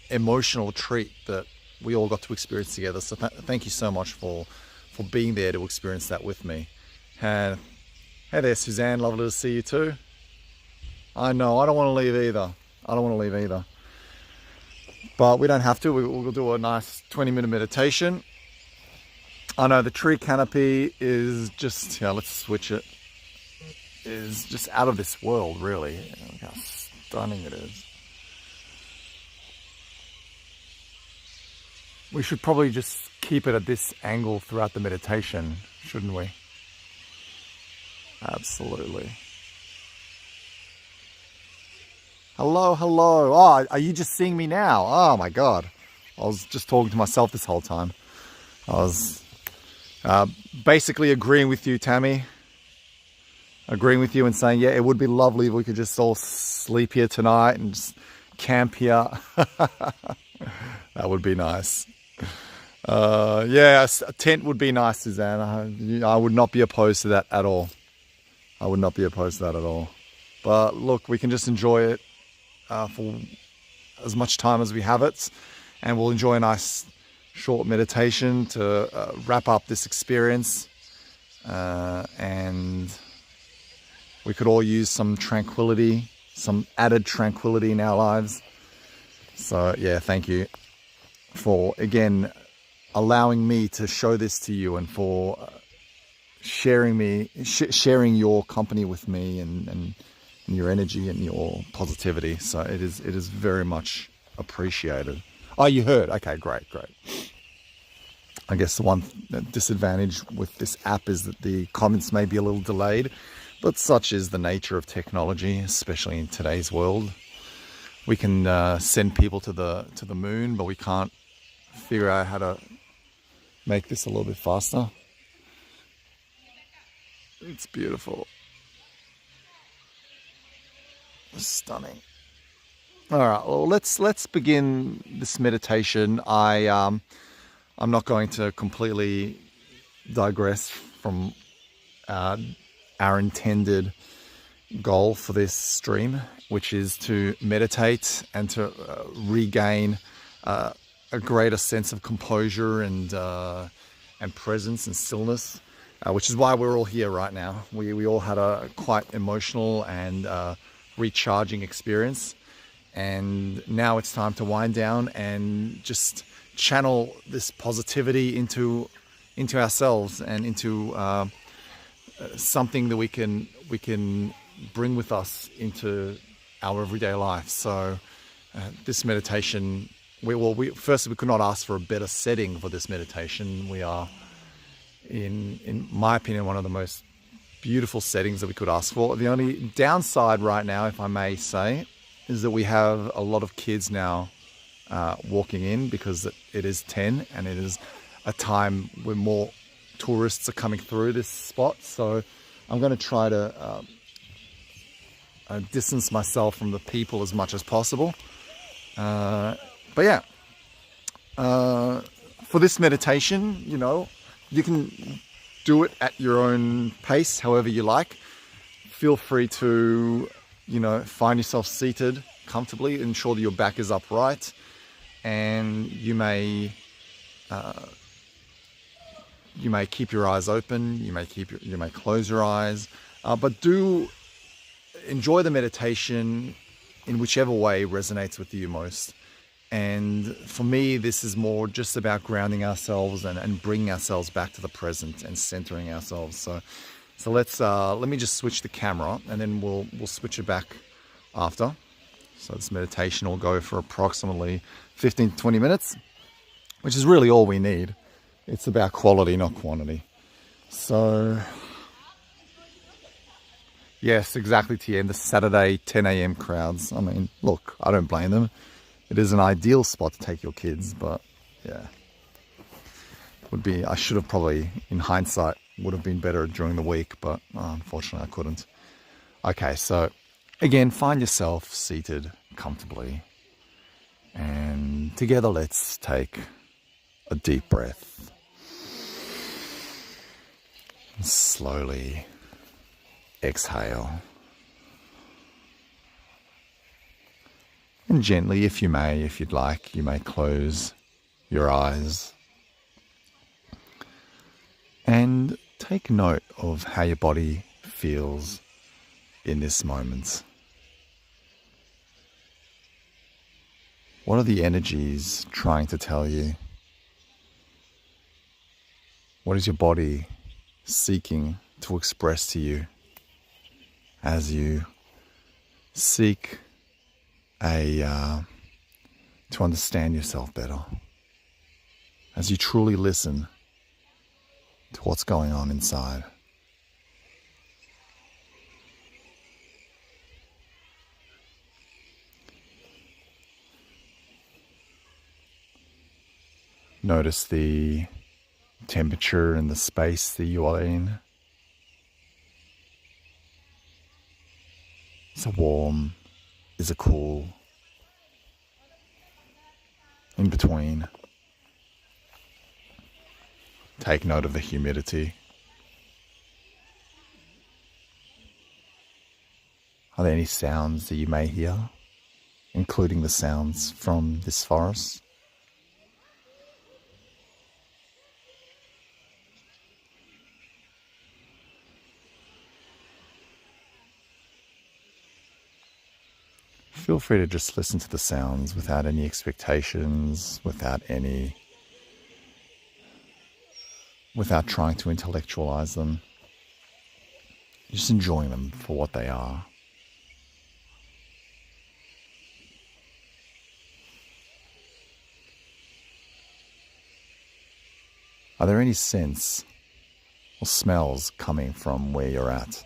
emotional treat that we all got to experience together. So thank you so much for being there to experience that with me. And hey there, Suzanne, lovely to see you too. I know, I don't want to leave either. I don't want to leave either. But we don't have to. We'll do a nice 20-minute meditation. I know the tree canopy is just, yeah, let's switch it, is just out of this world, really. Look how stunning it is. We should probably just keep it at this angle throughout the meditation, shouldn't we? Absolutely. Hello, hello. Oh, are you just seeing me now? Oh my God. I was just talking to myself this whole time. I was basically agreeing with you, Tammy. Agreeing with you and saying, yeah, it would be lovely if we could just all sleep here tonight and just camp here. That would be nice. Yeah, a tent would be nice, Suzanne. I would not be opposed to that at all. I would not be opposed to that at all. But look, we can just enjoy it for as much time as we have it, and we'll enjoy a nice short meditation to wrap up this experience, and we could all use some tranquility, some added tranquility in our lives. So yeah, thank you for again allowing me to show this to you, and for sharing your company with me, and your energy and your positivity. So it is very much appreciated. Oh, you heard? Okay, great. I guess the one disadvantage with this app is that the comments may be a little delayed, but such is the nature of technology, especially in today's world. We can send people to the moon, but we can't figure out how to make this a little bit faster. It's beautiful. Stunning. All right, well, let's begin this meditation. I'm not going to completely digress from our intended goal for this stream, which is to meditate and to regain a greater sense of composure and presence and stillness, which is why we're all here right now. We all had a quite emotional and recharging experience, and now it's time to wind down and just channel this positivity into ourselves and into something that we can bring with us into our everyday life. So this meditation, firstly, we could not ask for a better setting for this meditation. We are in my opinion, one of the most beautiful settings that we could ask for. The only downside right now, if I may say, is that we have a lot of kids now walking in, because it is 10 and it is a time where more tourists are coming through this spot. So I'm going to try to distance myself from the people as much as possible. But yeah, for this meditation, you can do it at your own pace, however you like. Feel free to, find yourself seated comfortably, ensure that your back is upright, and you may keep your eyes open, you may close your eyes, but do enjoy the meditation in whichever way resonates with you most. And for me, this is more just about grounding ourselves and bringing ourselves back to the present and centering ourselves. So let me just switch the camera, and then we'll switch it back after. So this meditation will go for approximately 15 to 20 minutes, which is really all we need. It's about quality, not quantity. So yes, exactly, Tien, the Saturday 10 a.m. crowds. I mean, look, I don't blame them. It is an ideal spot to take your kids, but yeah, I should have probably, in hindsight, would have been better during the week, but unfortunately I couldn't. Okay, so again, find yourself seated comfortably, and together let's take a deep breath. Slowly exhale. And gently, if you'd like, you may close your eyes and take note of how your body feels in this moment. What are the energies trying to tell you? What is your body seeking to express to you as you seek to understand yourself better, as you truly listen to what's going on inside? Notice the temperature and the space that you are in. Is it warm? Is it cool? In between. Take note of the humidity. Are there any sounds that you may hear, including the sounds from this forest? Feel free to just listen to the sounds without any expectations, without trying to intellectualize them. Just enjoying them for what they are. Are there any scents or smells coming from where you're at?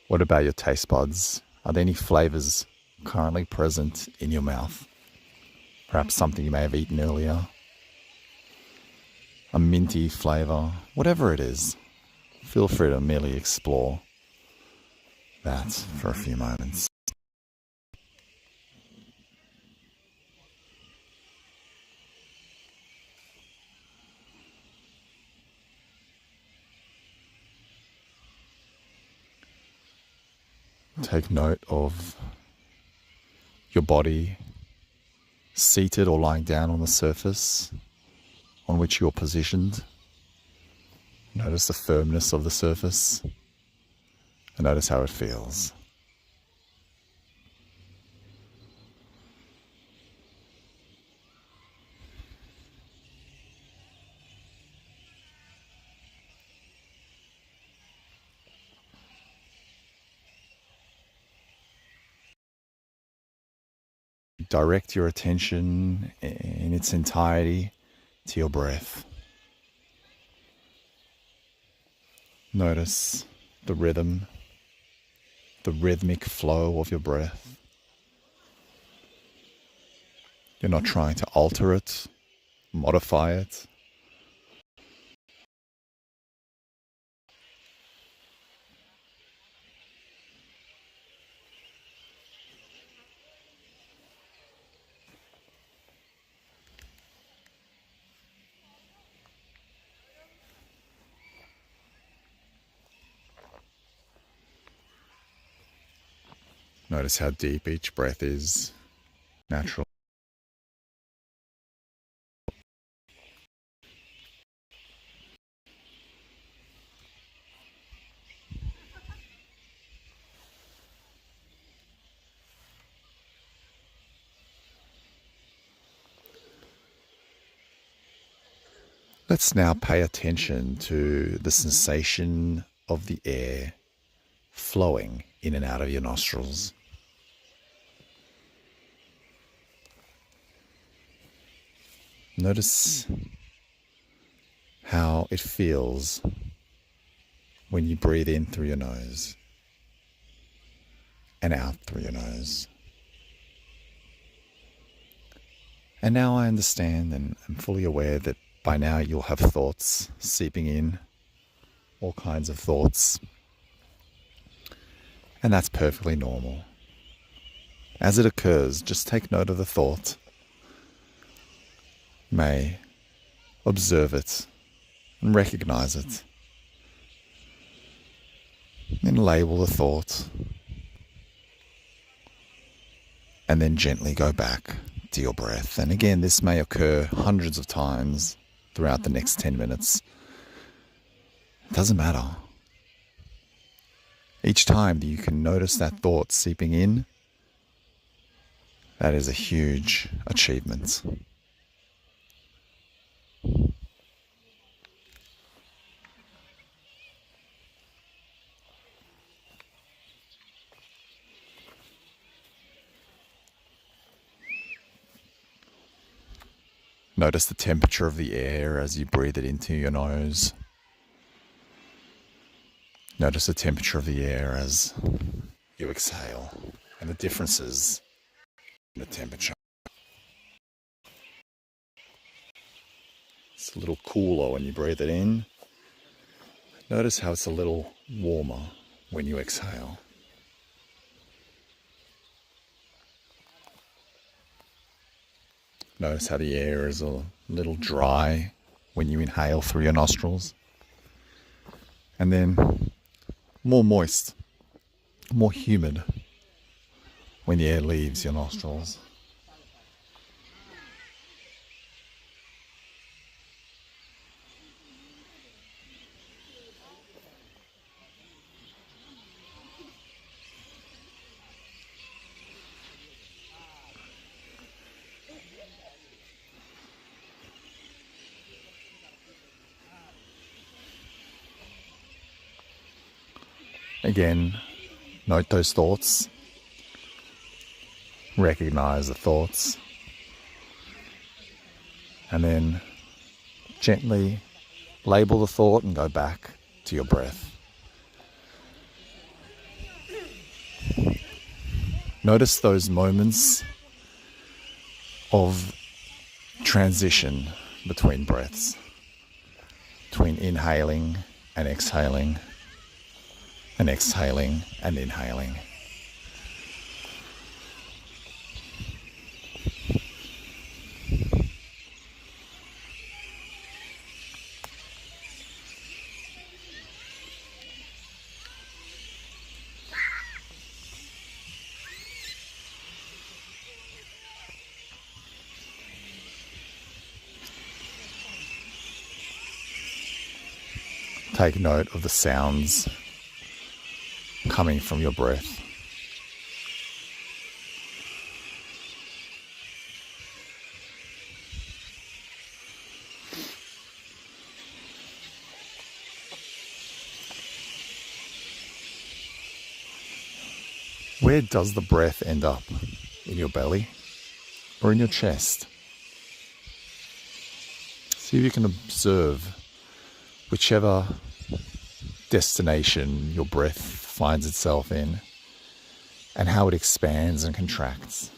What about your taste buds? Are there any flavors currently present in your mouth? Perhaps something you may have eaten earlier. A minty flavor, whatever it is. Feel free to merely explore that for a few moments. Take note of your body seated or lying down on the surface on which you're positioned. Notice the firmness of the surface and notice how it feels. Direct your attention in its entirety to your breath. Notice the rhythm, the rhythmic flow of your breath. You're not trying to alter it, modify it. Notice how deep each breath is, natural. Let's now pay attention to the sensation of the air flowing in and out of your nostrils. Notice how it feels when you breathe in through your nose and out through your nose. And now I understand and I'm fully aware that by now you'll have thoughts seeping in, all kinds of thoughts. And that's perfectly normal. As it occurs, just take note of the thought. May observe it and recognize it. Then label the thought. And then gently go back to your breath. And again, this may occur hundreds of times throughout the next 10 minutes. It doesn't matter. Each time that you can notice that thought seeping in, that is a huge achievement. Notice the temperature of the air as you breathe it into your nose. Notice the temperature of the air as you exhale and the differences in the temperature. It's a little cooler when you breathe it in. Notice how it's a little warmer when you exhale. Notice how the air is a little dry when you inhale through your nostrils. And then more moist, more humid when the air leaves your nostrils. Again, note those thoughts. Recognize the thoughts. And then gently label the thought and go back to your breath. Notice those moments of transition between breaths, between inhaling and exhaling, and exhaling and inhaling. Take note of the sounds coming from your breath. Where does the breath end up? In your belly or in your chest? See if you can observe whichever destination your breath finds itself in and how it expands and contracts.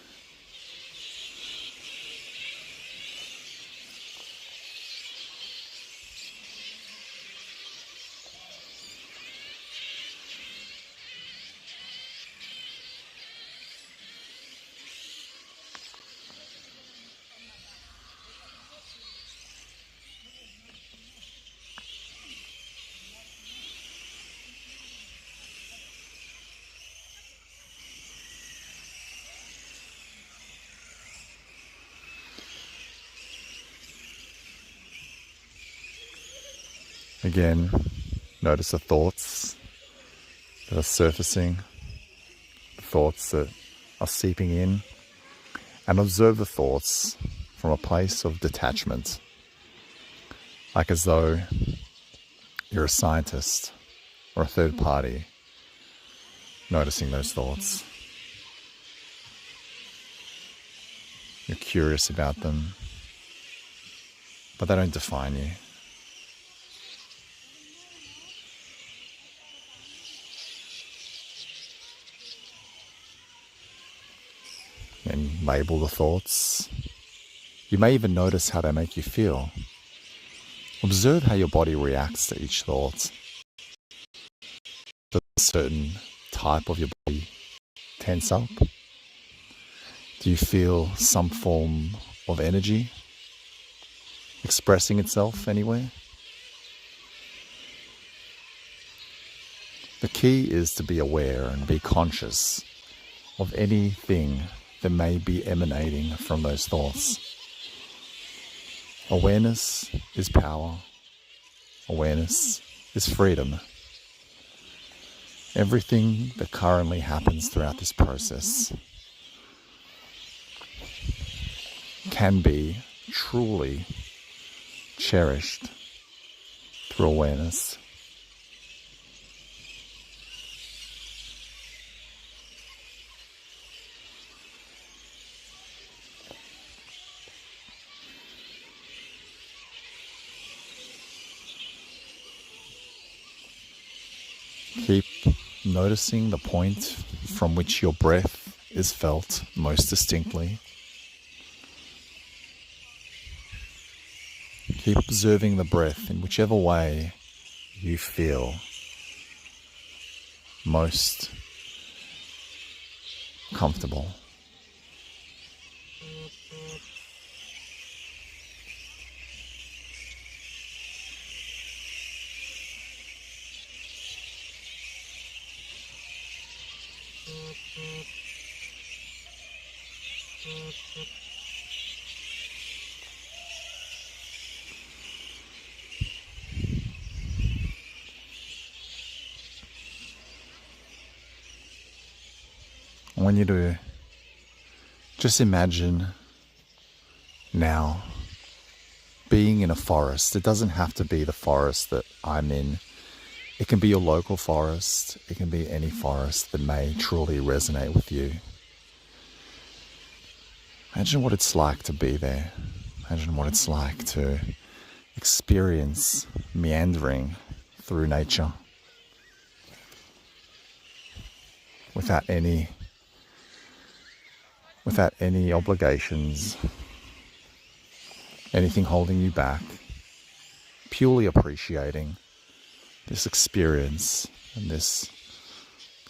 Again, notice the thoughts that are surfacing, the thoughts that are seeping in, and observe the thoughts from a place of detachment, like as though you're a scientist or a third party noticing those thoughts. You're curious about them, but they don't define you. And label the thoughts. You may even notice how they make you feel. Observe how your body reacts to each thought. Does a certain type of your body tense up? Do you feel some form of energy expressing itself anywhere. The key is to be aware and be conscious of anything that may be emanating from those thoughts. Awareness is power. Awareness is freedom. Everything that currently happens throughout this process can be truly cherished through awareness. Keep noticing the point from which your breath is felt most distinctly. Keep observing the breath in whichever way you feel most comfortable. I want you to just imagine now being in a forest. It doesn't have to be the forest that I'm in. It can be your local forest. It can be any forest that may truly resonate with you. Imagine what it's like to be there. Imagine what it's like to experience meandering through nature without any obligations, anything holding you back, purely appreciating this experience and this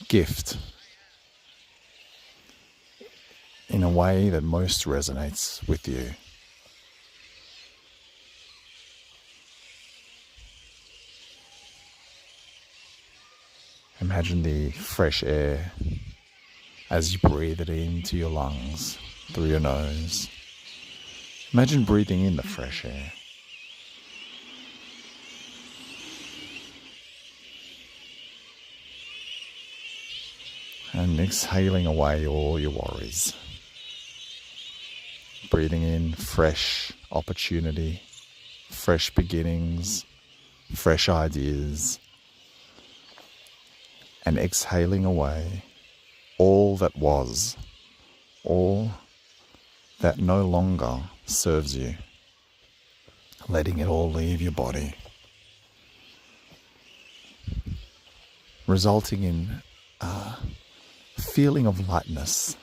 gift in a way that most resonates with you. Imagine the fresh air as you breathe it into your lungs through your nose. Imagine breathing in the fresh air. And exhaling away all your worries. Breathing in fresh opportunity, fresh beginnings, fresh ideas. And exhaling away all that was, all that no longer serves you. Letting it all leave your body. Resulting in a feeling of lightness.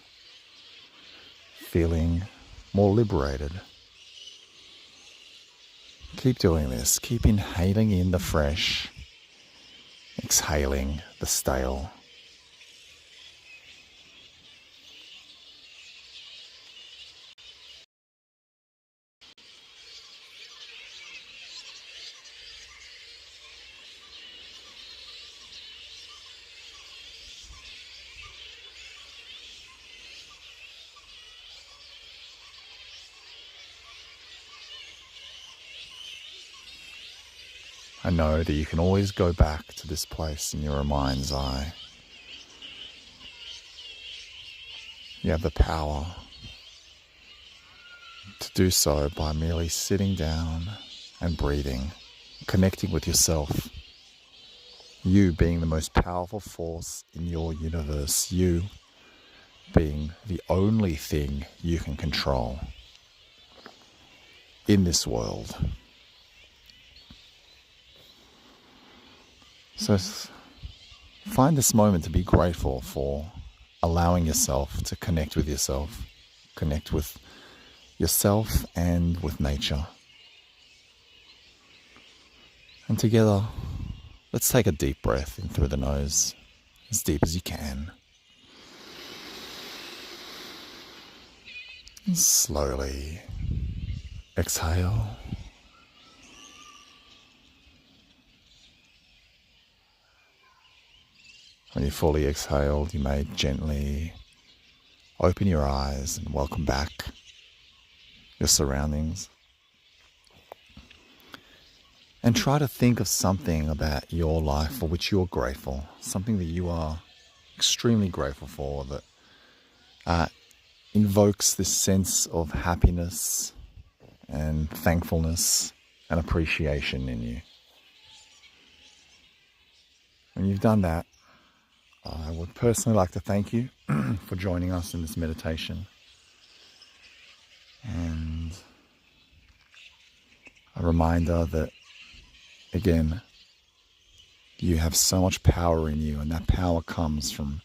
Feeling more liberated. Keep doing this. Keep inhaling in the fresh. Exhaling the stale. I know that you can always go back to this place in your mind's eye. You have the power to do so by merely sitting down and breathing, connecting with yourself. You being the most powerful force in your universe. You being the only thing you can control in this world. So find this moment to be grateful for allowing yourself to connect with yourself and with nature. And together, let's take a deep breath in through the nose, as deep as you can. And slowly exhale When you fully exhaled, you may gently open your eyes and welcome back your surroundings. And try to think of something about your life for which you're grateful, something that you are extremely grateful for, that invokes this sense of happiness and thankfulness and appreciation in you. When you've done that, I would personally like to thank you for joining us in this meditation. And a reminder that, again, you have so much power in you, and that power comes from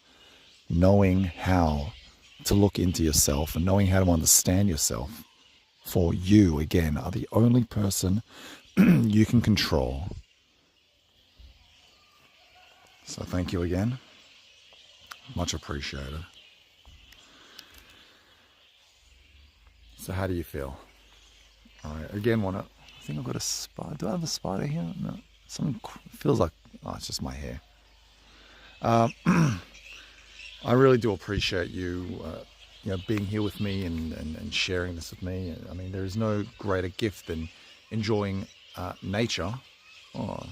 knowing how to look into yourself and knowing how to understand yourself. For you, again, are the only person you can control. So thank you again. Much appreciated. So how do you feel? I again I think I've got a spider. Do I have a spider here? No. Something feels like, it's just my hair. I really do appreciate you, being here with me and sharing this with me. I mean, there is no greater gift than enjoying nature. Oh,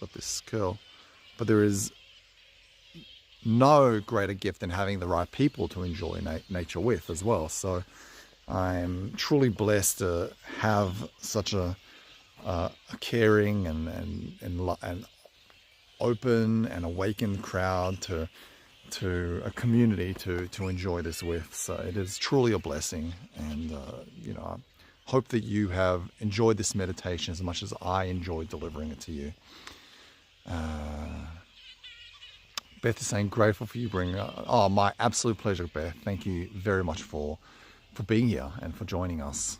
got this curl. But there is no greater gift than having the right people to enjoy nature with as well. So I'm truly blessed to have such a caring and open and awakened crowd to a community to enjoy this with. So it is truly a blessing, and I hope that you have enjoyed this meditation as much as I enjoyed delivering it to you. Beth is saying, grateful for you bringing. My absolute pleasure, Beth. Thank you very much for being here and for joining us.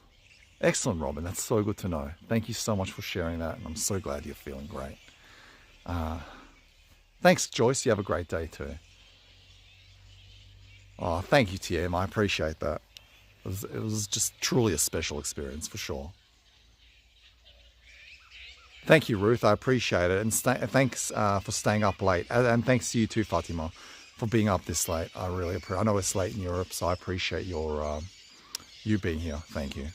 Excellent, Robin. That's so good to know. Thank you so much for sharing that, and I'm so glad you're feeling great. Thanks, Joyce. You have a great day too. Oh, thank you, TM. I appreciate that. It was just truly a special experience for sure. Thank you, Ruth. I appreciate it. And thanks for staying up late. And thanks to you too, Fatima, for being up this late. I really appreciate it. I know it's late in Europe, so I appreciate you being here. Thank you.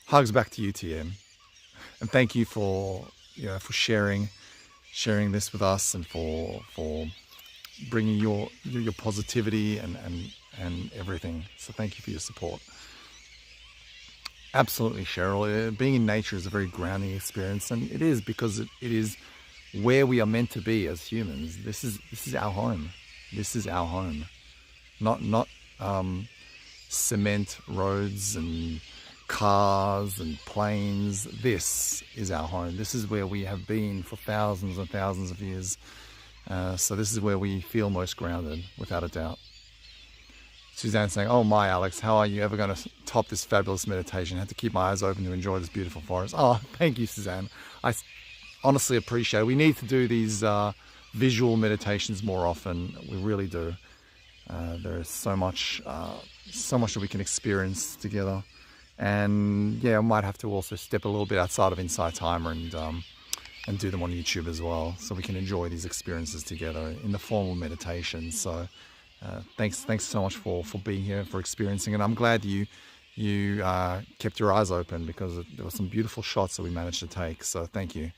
Hugs back to you, TM. And thank you for sharing this with us, and for bringing your positivity and everything. So thank you for your support. Absolutely, Cheryl. Being in nature is a very grounding experience, and it is because it is where we are meant to be as humans. This is our home. This is our home. Not cement roads and cars and planes. This is our home. This is where we have been for thousands and thousands of years. So this is where we feel most grounded, without a doubt. Suzanne saying, oh my Alex, how are you ever going to top this fabulous meditation? I had to keep my eyes open to enjoy this beautiful forest. Oh, thank you, Suzanne. I honestly appreciate it. We need to do these visual meditations more often. We really do. There is so much that we can experience together. And yeah, I might have to also step a little bit outside of Insight Timer and do them on YouTube as well, so we can enjoy these experiences together in the formal meditation. So thanks so much for being here, for experiencing it. I'm glad you kept your eyes open, because there were some beautiful shots that we managed to take. So thank you.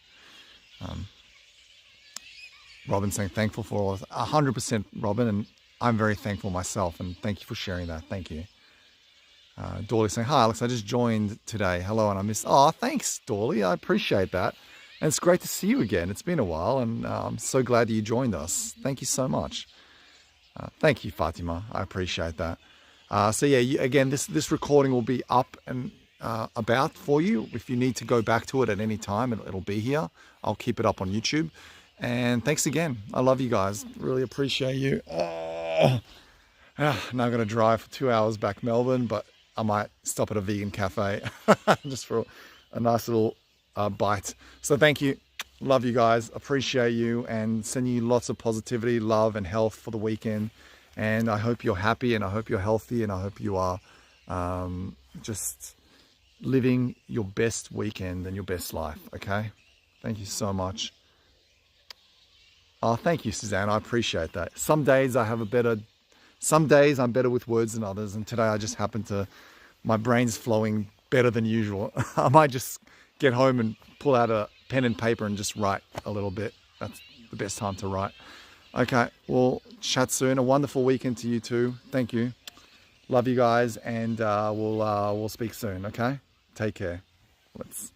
Robin saying thankful for all. 100%, Robin, and I'm very thankful myself, and thank you for sharing that. Thank you. Dorley saying, hi Alex, I just joined today. Hello, and I missed. Oh, thanks, Dorley. I appreciate that. And it's great to see you again. It's been a while, and I'm so glad that you joined us. Thank you so much. Thank you, Fatima. I appreciate that. So yeah, again, this recording will be up and about for you. If you need to go back to it at any time, it'll be here. I'll keep it up on YouTube. And thanks again. I love you guys. Really appreciate you. Now I'm going to drive for 2 hours back Melbourne, but I might stop at a vegan cafe just for a nice little bite. So thank you. Love you guys. Appreciate you, and sending you lots of positivity, love, and health for the weekend. And I hope you're happy, and I hope you're healthy, and I hope you are just living your best weekend and your best life. Okay? Thank you so much. Oh, thank you, Suzanne. I appreciate that. Some days I'm better with words than others, and today I just happen to, my brain's flowing better than usual. I might just get home and pull out a pen and paper and just write a little bit. That's the best time to write. Okay, we'll chat soon. A wonderful weekend to you too. Thank you. Love you guys, and we'll speak soon. Okay, take care. Let's.